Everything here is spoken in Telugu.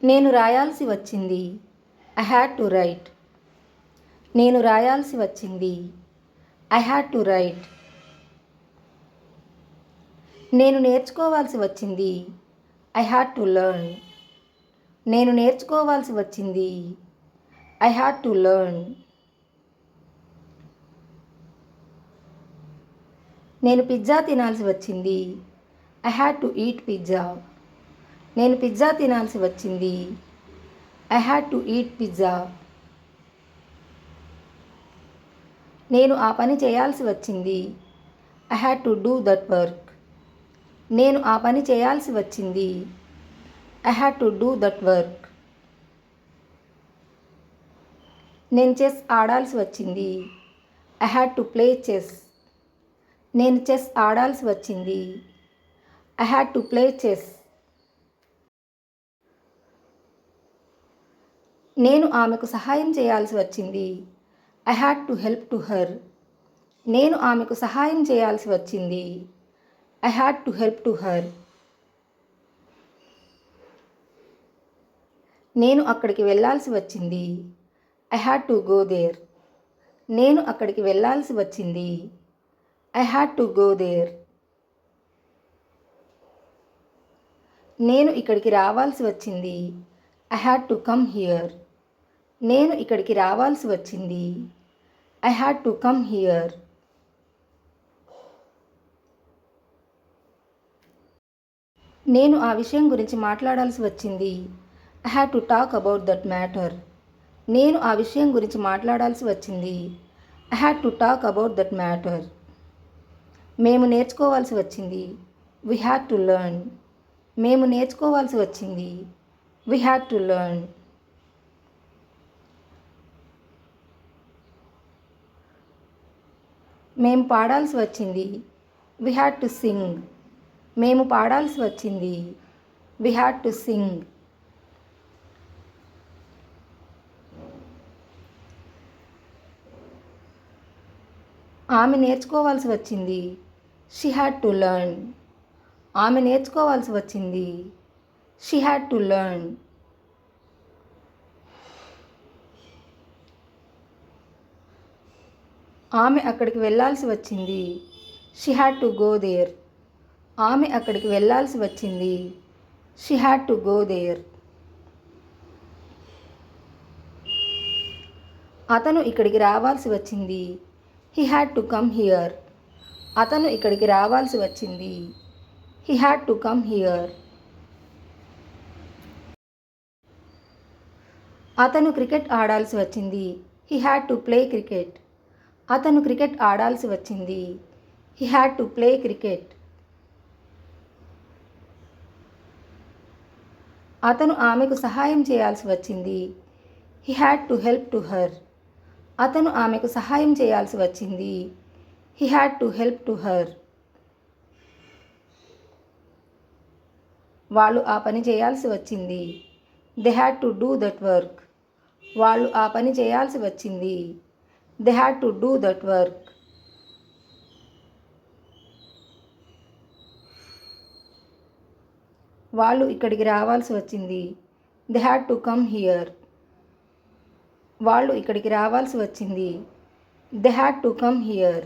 నేను రాయాల్సి వచ్చింది. I had to right. నేను రాయాల్సి వచ్చింది. I had to right. నేను నేర్చుకోవాల్సి వచ్చింది. I had to learn. నేను నేర్చుకోవాల్సి వచ్చింది. I had to learn. నేను పిజ్జా తినాల్సి వచ్చింది. I had to eat pizza. నేను పిజ్జా తినాల్సి వచ్చింది. I had to eat pizza. నేను ఆ పని చేయాల్సి వచ్చింది. I had to do that work. నేను ఆ పని చేయాల్సి వచ్చింది. I had to do that work. నేను చెస్ ఆడాల్సి వచ్చింది. I had to play chess. నేను చెస్ ఆడాల్సి వచ్చింది. I had to play chess. నేను ఆమెకు సహాయం చేయాల్సి వచ్చింది. I had to help to her. నేను ఆమెకు సహాయం చేయాల్సి వచ్చింది. I had to help to her. నేను అక్కడికి వెళ్ళాల్సి వచ్చింది. I had to go there. నేను అక్కడికి వెళ్ళాల్సి వచ్చింది. I had to go there. నేను ఇక్కడికి రావాల్సి వచ్చింది. I had to come here. నేను ఇక్కడికి రావాల్సి వచ్చింది. I had to come here. నేను ఆ విషయం గురించి మాట్లాడాల్సి వచ్చింది. I had to talk about that matter. నేను ఆ విషయం గురించి మాట్లాడాల్సి వచ్చింది. I had to talk about that matter. మేము నేర్చుకోవాల్సి వచ్చింది. We had to learn. మేము నేర్చుకోవాల్సి వచ్చింది. We had to learn. మేము పాడాల్సి వచ్చింది. We had to sing. మేము పాడాల్సి వచ్చింది. We had to sing. ఆమె నేర్చుకోవాల్సి వచ్చింది. She had to learn. ఆమె నేర్చుకోవాల్సి వచ్చింది. She had to learn. ఆమె అక్కడికి వెళ్ళాల్సి వచ్చింది. She had to go there. ఆమె అక్కడికి వెళ్ళాల్సి వచ్చింది. She had to go there. అతను ఇక్కడికి రావాల్సి వచ్చింది. He had to come here. అతను ఇక్కడికి రావాల్సి వచ్చింది. He had to come here. అతను క్రికెట్ ఆడాల్సి వచ్చింది. He had to play cricket. అతను క్రికెట్ ఆడాల్సి వచ్చింది. He had to play cricket. అతను ఆమెకు సహాయం చేయాల్సి వచ్చింది. He had to help to her. అతను ఆమెకు సహాయం చేయాల్సి వచ్చింది. He had to help to her. వాళ్ళు ఆ పని చేయాల్సి వచ్చింది. They had to do that work. వాళ్ళు ఆ పని చేయాల్సి వచ్చింది. They had to do that work. వాళ్ళు ఇక్కడికి రావాల్సి వచ్చింది. They had to come here. వాళ్ళు ఇక్కడికి రావాల్సి వచ్చింది. They had to come here.